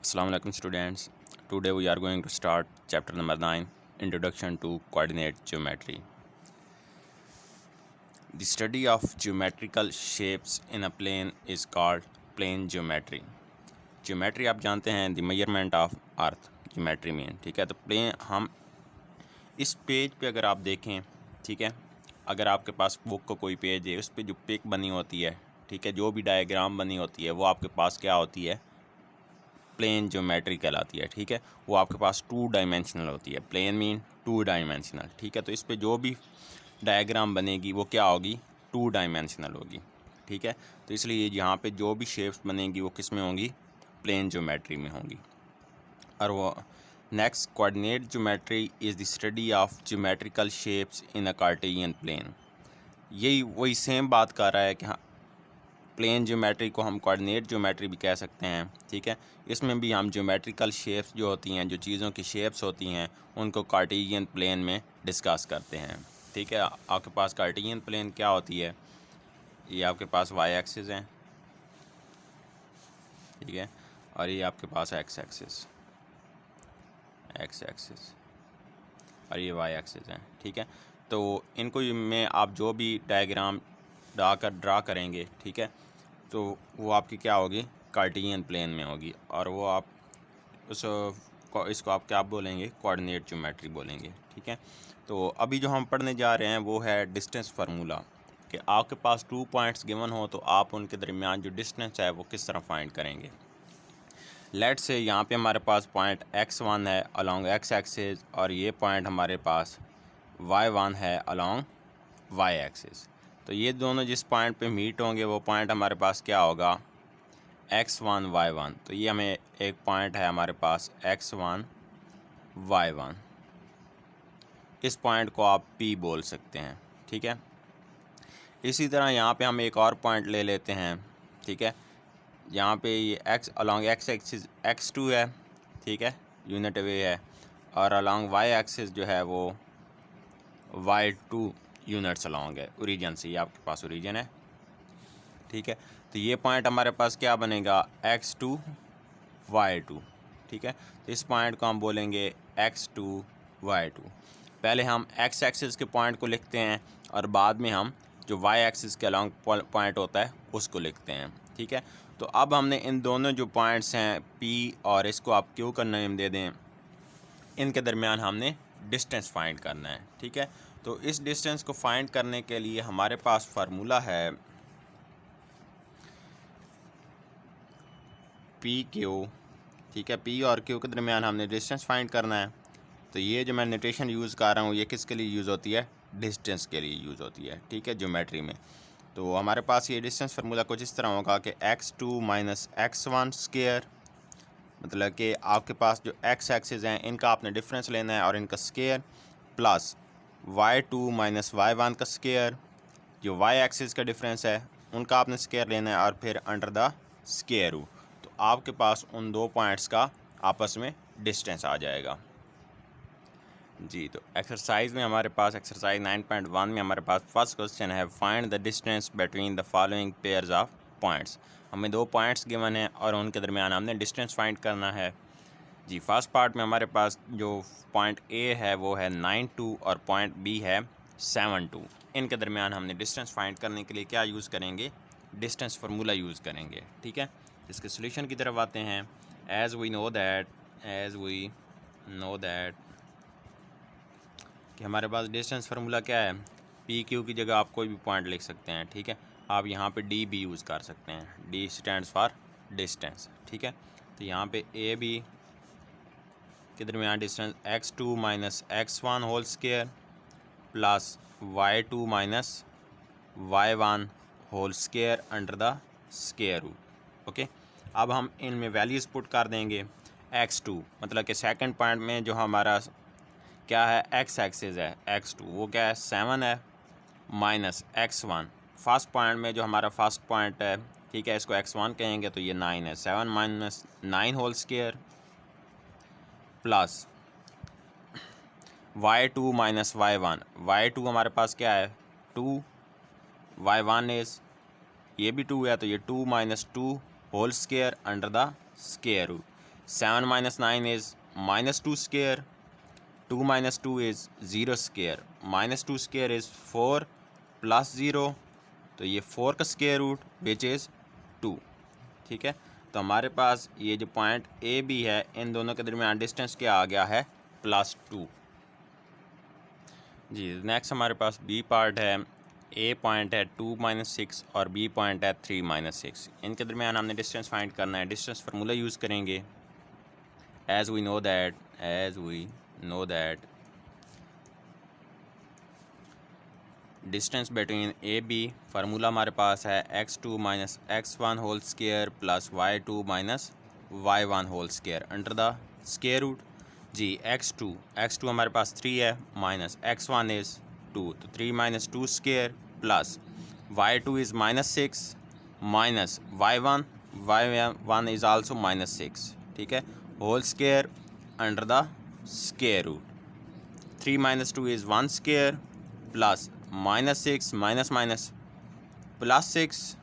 Assalamu alaikum students. Today we are going to start chapter number 9, Introduction to Coordinate Geometry. The study of geometrical shapes in a plane is called plane geometry. Geometry आप जानते हैं the measurement of earth geometry में, ठीक है। तो plane हम इस page पे अगर आप देखें, ठीक है, अगर आपके पास बुक का कोई पेज है, उस पे जो पिक बनी होती है, ठीक है, जो भी डायग्राम बनी होती है वो आपके पास क्या होती है, प्लेन ज्योमेट्री कहलाती है, ठीक है। वो आपके पास 2 डायमेंशनल होती है। प्लेन मीन 2 डायमेंशनल, ठीक है। तो इस पे जो भी डायग्राम बनेगी वो क्या होगी, 2 डायमेंशनल होगी, ठीक है। तो इसलिए यहाँ पे जो भी शेप्स बनेंगी वो किस में होंगी, प्लेन ज्योमेट्री में होंगी। और वो next, coordinate geometry is the study of geometrical shapes in a Cartesian plane. यही वही सेम बात कर रहा है कि हाँ, प्लेन ज्योमेट्री को हम कोऑर्डिनेट ज्योमेट्री भी कह सकते हैं, ठीक है। इसमें भी हम ज्योमेट्रिकल शेप्स जो होती हैं, जो चीज़ों की शेप्स होती हैं, उनको कार्टेशियन प्लेन में डिस्कस करते हैं, ठीक है। आपके पास कार्टेशियन प्लेन क्या होती है, ये आपके पास वाई एक्सिस हैं, ठीक है, और ये आपके पास एक्स एक्सिस और ये वाई एक्सिस हैं, ठीक है। तो इनको में आप जो भी डायग्राम ड्रा करेंगे, ठीक है, तो वो आपकी क्या होगी, कार्टेशियन प्लेन में होगी। और वो आप इसको आप क्या बोलेंगे, कोऑर्डिनेट ज्योमेट्री बोलेंगे, ठीक है। तो अभी जो हम पढ़ने जा रहे हैं वो है डिस्टेंस फार्मूला, कि आपके पास 2 पॉइंट्स गिवन हो तो आप उनके दरमियान जो डिस्टेंस है वो किस तरह फाइंड करेंगे। लेट से यहाँ पे हमारे पास पॉइंट x1 है अलॉन्ग x एक्सिस, और ये पॉइंट हमारे पास y1 है अलॉन्ग y एक्सिस। तो ये दोनों जिस पॉइंट पे मीट होंगे वो पॉइंट हमारे पास क्या होगा, x1 y1। तो ये हमें एक पॉइंट है हमारे पास x1 y1, इस पॉइंट को आप P बोल सकते हैं, ठीक है। इसी तरह यहाँ पे हम एक और पॉइंट ले लेते हैं, ठीक है। यहाँ पे ये x along x axis x2 है, ठीक है, यूनिट वे है, और अलॉन्ग y एक्सिस जो है वो y2 यूनिट्स अलॉन्ग है ओरिजिन से, ये आपके पास ओरिजिन है, ठीक है। तो ये पॉइंट हमारे पास क्या बनेगा, x2 y2, ठीक है। तो इस पॉइंट को हम बोलेंगे x2 y2। पहले हम x एक्सिस के पॉइंट को लिखते हैं और बाद में हम जो y एक्सिस के अलॉन्ग पॉइंट होता है उसको लिखते हैं, ठीक है। तो अब हमने इन दोनों जो पॉइंट्स हैं P और इसको आप Q का नेम दे दें, इनके दरमियान हमने डिस्टेंस फाइंड करना है, ठीक है। तो इस डिस्टेंस को फाइंड करने के लिए हमारे पास फार्मूला है PQ, ठीक है। P और Q के दरमियान हमने डिस्टेंस फाइंड करना है। तो ये जो मैं नोटेशन यूज़ कर रहा हूँ ये किसके लिए यूज़ होती है, डिस्टेंस के लिए यूज़ होती है, ठीक है, ज्योमेट्री में। तो हमारे पास ये डिस्टेंस फार्मूला कुछ इस तरह होगा कि x2 माइनस x1 स्केयर, मतलब कि आपके पास जो x एक्सिस हैं इनका आपने डिफरेंस लेना है और इनका square, plus y2 minus y1 का स्केयर, जो y एक्सिस का डिफरेंस है उनका आपने स्केयर लेना है, और फिर अंडर द स्केयर रूट। तो आपके पास उन दो पॉइंट्स का आपस में डिस्टेंस आ जाएगा जी। तो एक्सरसाइज में हमारे पास एक्सरसाइज 9.1 में हमारे पास फर्स्ट क्वेश्चन है, find the distance between the following pairs of points. हमें 2 पॉइंट्स गिवन है और उनके दरमियान हमने डिस्टेंस फाइंड करना है जी। फर्स्ट पार्ट में हमारे पास जो पॉइंट ए है वो है 9.2 और पॉइंट बी है 7.2। इनके दरमियान हमने डिस्टेंस फाइंड करने के लिए क्या यूज़ करेंगे, डिस्टेंस फार्मूला यूज़ करेंगे, ठीक है। इसके सोल्यूशन की तरफ आते हैं। एज़ वी नो दैट कि हमारे पास डिस्टेंस फार्मूला क्या है, पी क्यू की जगह आप कोई भी पॉइंट लिख सकते हैं, ठीक है। आप यहाँ पे डी भी यूज़ कर सकते हैं, डी स्टैंड्स फॉर डिस्टेंस, ठीक है। तो यहाँ पे ए बी के दरमियान distance x2 minus x1 whole square plus y2 minus y1 whole square under the square root, okay. अब हम इनमें वैल्यूज़ पुट कर देंगे। x2 मतलब कि सेकंड पॉइंट में जो हमारा क्या है, x एक्सिस है, x2 वो क्या है 7 है, माइनस x1 फर्स्ट पॉइंट में जो हमारा फर्स्ट पॉइंट है, ठीक है, इसको x1 कहेंगे तो ये 9 है, 7 minus 9 whole square plus y2 minus y2 हमारे पास क्या है 2, y1 इज़ ये भी 2 है तो ये 2 minus 2 whole square under the square root. 7 minus 9 is minus 2 square. 2 minus 2 is 0 square. Minus 2 square is 4 plus 0, तो ये 4 का स्क्वायर रूट विच इज़ 2। ठीक है, तो हमारे पास ये जो पॉइंट ए बी है, इन दोनों के दरमियान डिस्टेंस क्या आ गया है, +2। जी नेक्स्ट हमारे पास बी पार्ट है। ए पॉइंट है 2 - 6 और बी पॉइंट है 3 - 6। इनके दरमियान हमने डिस्टेंस फाइंड करना है। डिस्टेंस फार्मूला यूज़ करेंगे। As we know that distance between A B formula हमारे पास है x2 - x1 whole square plus y2 - y1 whole square under the square root. जी x2 हमारे पास 3 है, माइनस x1 इज़ 2, तो 3 - 2 square plus y2 is -6 minus y1 is also -6। ठीक है, whole square under the square root. 3 - 2 is 1 square plus -6 minus +6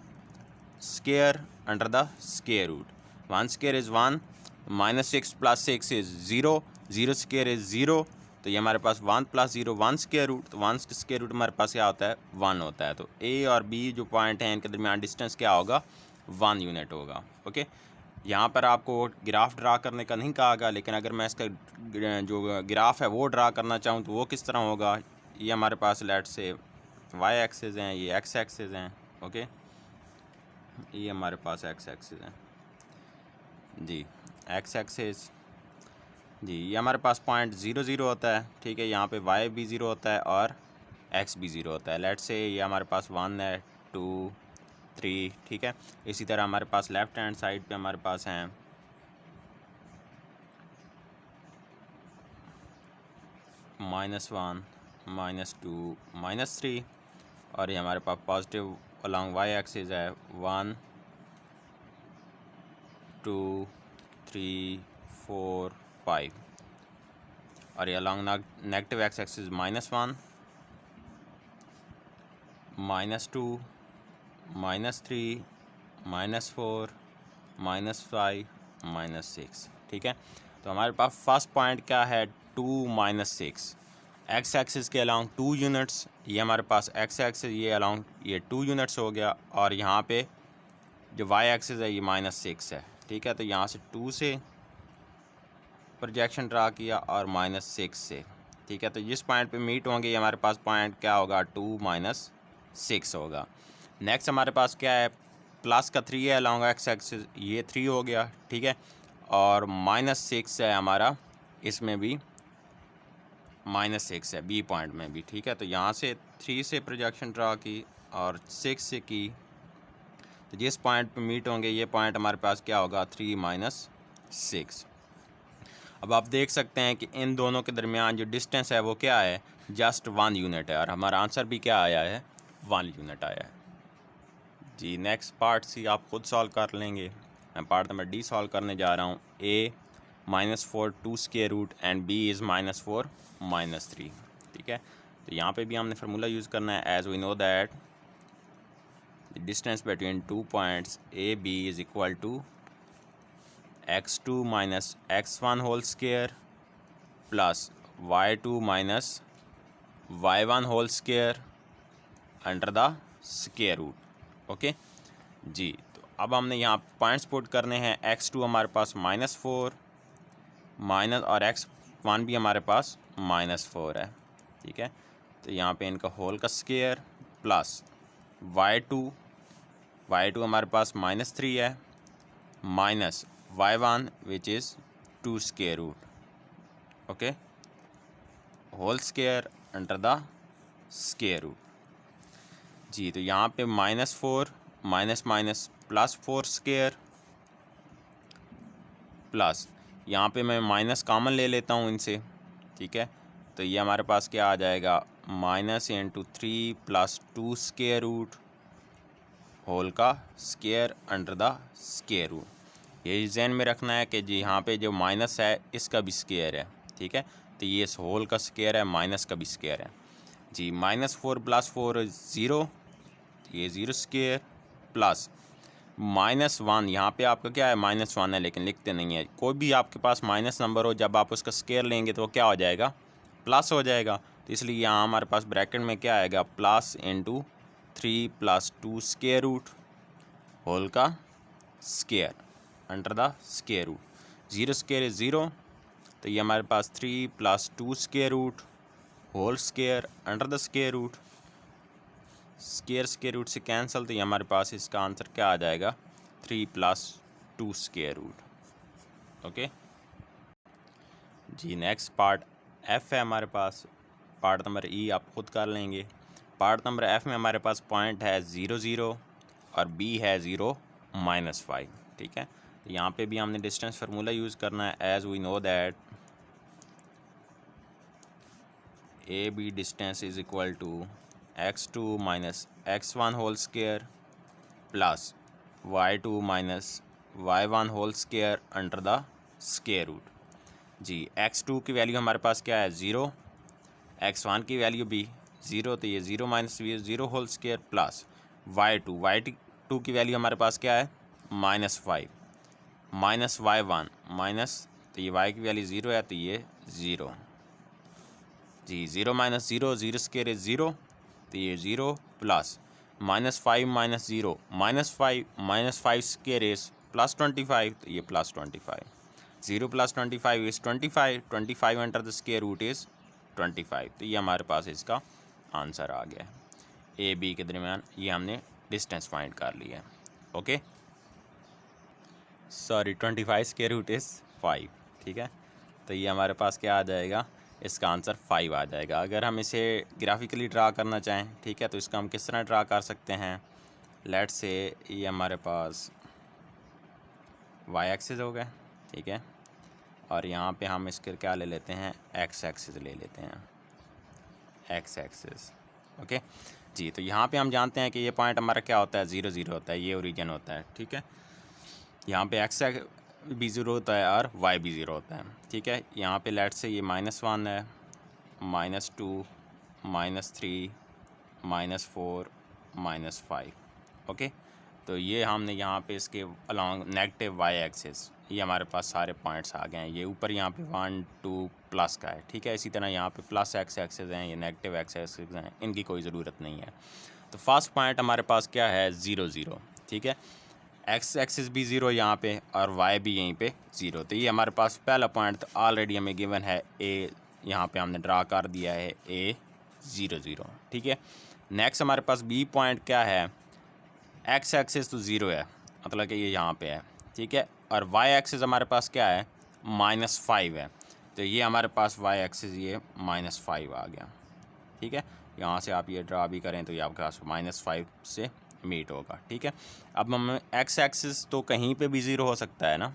square under the square root. 1 square is 1, -6 + 6 is 0, 0 square is 0, तो ये हमारे पास 1 + 0 1 square root, तो 1 square root हमारे पास क्या होता है, 1 होता है। तो ए और बी जो पॉइंट हैं इनके दरमियान डिस्टेंस क्या होगा, 1 यूनिट होगा। ओके, यहाँ पर आपको ग्राफ ड्रा करने का नहीं कहा गया, लेकिन अगर मैं इसका जो ग्राफ है वो ड्रा करना चाहूँ तो वो किस तरह होगा। ये हमारे पास लेट से वाई एक्सिस हैं, ये एक्स एक्सिस हैं। ओके, ये हमारे पास एक्स एक्सिस हैं। जी एक्स एक्सिस, जी ये हमारे पास पॉइंट 0 0 होता है। ठीक है, यहाँ पे वाई भी 0 होता है और एक्स भी 0 होता है। लेट से ये हमारे पास 1 है, 2 3। ठीक है, इसी तरह हमारे पास लेफ़्ट हैंड साइड पे हमारे पास हैं -1 -2 -3, और ये हमारे पास पॉजिटिव अलॉन्ग वाई एक्सिस है 1 2 3 4 5, और ये अलॉन्ग नेगेटिव एक्स एक्सिस -1 -2 -3 -4 -5 -6। ठीक है, तो हमारे पास फर्स्ट पॉइंट क्या है, 2 - 6। एक्स एक्सिस के अलॉन्ग 2 यूनिट्स, ये हमारे पास एक्स एक्सिस ये अलॉन्ग ये 2 यूनिट्स हो गया, और यहाँ पे जो वाई एक्सिस है ये -6 है। ठीक है, तो यहाँ से 2 से प्रोजेक्शन ड्रा किया और -6 से। ठीक है, तो जिस पॉइंट पे मीट होंगे ये हमारे पास पॉइंट क्या होगा, 2 - 6 होगा। नेक्स्ट हमारे पास क्या है, प्लस का 3 है अलॉन्ग एक्स एक्सिस, ये 3 हो गया। ठीक है, और -6 है हमारा, इसमें भी -6 है बी पॉइंट में भी। ठीक है, तो यहाँ से 3 से प्रोजेक्शन ड्रा की और 6 से की, तो जिस पॉइंट पे मीट होंगे ये पॉइंट हमारे पास क्या होगा, 3 - 6। अब आप देख सकते हैं कि इन दोनों के दरमियान जो डिस्टेंस है वो क्या है, जस्ट 1 यूनिट है, और हमारा आंसर भी क्या आया है, 1 यूनिट आया है। जी नेक्स्ट पार्ट सी आप खुद सॉल्व कर लेंगे। मैं पार्ट नंबर डी सॉल्व करने जा रहा हूँ। A -4 2 square root and B is -4 -3। ठीक है, तो यहाँ पे भी हमने फार्मूला यूज़ करना है। As we know that the distance between 2 points A B is equal to x2 - x1 whole square plus y2 - y1 whole square under the square root. Okay जी, तो अब हमने यहाँ पॉइंट्स पुट करने हैं। x2 हमारे पास -4 माइनस, और x1 भी हमारे पास -4 है। ठीक है, तो यहाँ पे इनका होल का स्क्वायर प्लस y2 हमारे पास -3 है, minus y1 which is 2 square root. Okay, whole square under the square root. जी, तो यहाँ पे -4 माइनस +4 स्क्वायर प्लस, यहाँ पे मैं माइनस कॉमन ले लेता हूँ इनसे। ठीक है, तो ये हमारे पास क्या आ जाएगा, -3 + 2 स्क्वायर रूट होल का square under the square root. ये ज़हन में रखना है कि जी यहाँ पे जो माइनस है इसका भी स्क्वायर है। ठीक है, तो ये इस होल का स्क्वायर है, माइनस का भी स्क्वायर है। जी -4 + 4 0, ये 0 स्क्वायर प्लस -1 यहाँ पे आपका क्या है, -1 है, लेकिन लिखते नहीं है। कोई भी आपके पास माइनस नंबर हो, जब आप उसका स्क्वायर लेंगे तो क्या हो जाएगा, प्लस हो जाएगा। तो इसलिए यहाँ हमारे पास ब्रैकेट में क्या आएगा, plus into 3 + 2 square root whole का square under the square root. 0 square is 0, तो ये हमारे पास 3 + 2 square root whole square under the square root. Square root से कैंसिल, तो ये हमारे पास इसका आंसर क्या आ जाएगा, 3 + 2 स्क्वायर रूट। ओके जी, नेक्स्ट पार्ट एफ है हमारे पास। पार्ट नंबर ई आप खुद कर लेंगे। पार्ट नंबर एफ में हमारे पास पॉइंट है 0 0 और बी है 0 -5। ठीक है, तो यहाँ पे भी हमने डिस्टेंस फार्मूला यूज़ करना है। As we know that A B distance is equal to x2 - x1 whole square plus y2 - y1 whole square under the square root. जी, x2 की वैल्यू हमारे पास क्या है, 0, x1 की वैल्यू भी 0, तो ये 0 - 0 होल स्क्वायर प्लस y2 की वैल्यू हमारे पास क्या है, -5 माइनस y1 माइनस, तो ये y की वैल्यू 0 है, तो ये 0। जी, 0 - 0 0 स्क्वायर इज 0, तो ये 0 प्लस -5 - 0 -5 स्क्वायर इज +25, तो ये +25। 0 + 25 is 25 under the square root is 25, तो ये हमारे पास इसका आंसर आ गया है। ए बी के दरमियान ये हमने डिस्टेंस फाइंड कर लिया है। Okay, sorry 25 square root is 5। ठीक है, तो ये हमारे पास क्या आ जाएगा, इसका आंसर 5 आ जाएगा। अगर हम इसे ग्राफिकली ड्रा करना चाहें, ठीक है, तो इसका हम किस तरह ड्रा कर सकते हैं। लेट्स से ये हमारे पास y एक्सिस हो गया, ठीक है, और यहाँ पे हम इसके क्या ले लेते हैं, x एक्सिस ले लेते हैं, x एक्सिस। ओके जी, तो यहाँ पे हम जानते हैं कि ये पॉइंट हमारा क्या होता है, 0 0 होता है, ये ओरिजिन होता है। ठीक है, यहाँ पे x भी 0 होता है और y भी 0 होता है। ठीक है, यहाँ पे लेट से ये -1 है, -2 -3 -4 -5। ओके, तो ये हमने यहाँ पे इसके अलॉन्ग नेगेटिव y एक्सिस, ये हमारे पास सारे पॉइंट्स आ गए हैं। ये ऊपर यहाँ पे 1 2 प्लस का है। ठीक है, इसी तरह यहाँ पे प्लस x एक्सिस हैं, ये नेगेटिव x एक्सिस हैं, इनकी कोई ज़रूरत नहीं है। तो फर्स्ट पॉइंट हमारे पास क्या है, 0 0। ठीक है, x एक्सिस भी 0 यहाँ पे और y भी यहीं पे 0, तो ये हमारे पास पहला पॉइंट तो ऑलरेडी हमें गिवन है, a यहाँ पे हमने ड्रा कर दिया है, a 0 0। ठीक है, नेक्स्ट हमारे पास b पॉइंट क्या है, x एक्सिस तो 0 है, मतलब कि ये यहाँ पे है। ठीक है, और y एक्सिस हमारे पास क्या है, -5 है, तो ये हमारे पास y एक्सिस ये -5 आ गया। ठीक है, यहाँ से आप ये ड्रा भी करें तो ये आपके पास -5 से मीट होगा। ठीक है, अब हम x एक्सिस तो कहीं पे भी 0 हो सकता है ना,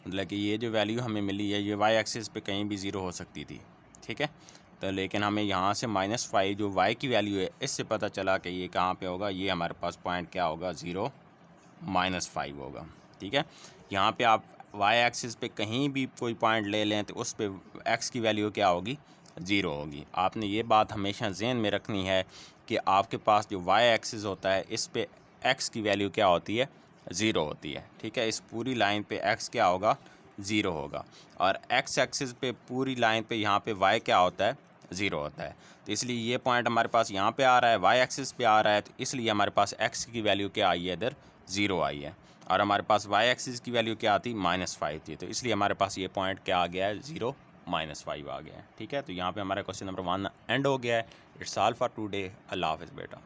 मतलब कि ये जो वैल्यू हमें मिली है ये y एक्सिस पे कहीं भी 0 हो सकती थी। ठीक है, तो लेकिन हमें यहाँ से -5 जो y की वैल्यू है इससे पता चला कि ये कहाँ पे होगा, ये हमारे पास पॉइंट क्या होगा, 0 -5 होगा। ठीक है, यहाँ पे आप y एक्सिस पे कहीं भी कोई पॉइंट ले लें तो उस पर x की वैल्यू क्या होगी, 0 होगी। आपने ये बात हमेशा जहन में रखनी है कि आपके पास जो y एक्सिस होता है इस पे x की वैल्यू क्या होती है, 0 होती है। ठीक है, इस पूरी लाइन पे x क्या होगा, 0 होगा, और x एक्सिस पे पूरी लाइन पे यहाँ पे y क्या होता है, 0 होता है। तो इसलिए ये पॉइंट हमारे पास यहाँ पे आ रहा है, y एक्सिस पे आ रहा है, तो इसलिए हमारे पास x की वैल्यू क्या आई है, इधर 0 आई है, और हमारे पास y एक्सिस की वैल्यू क्या आती, -5 थी, तो इसलिए हमारे पास ये पॉइंट क्या आ गया है, 0 -5 आ गया है। ठीक है, तो यहाँ पे हमारा क्वेश्चन नंबर 1 एंड हो गया है। It's all for today. अल्लाह हाफ़िज़ बेटा।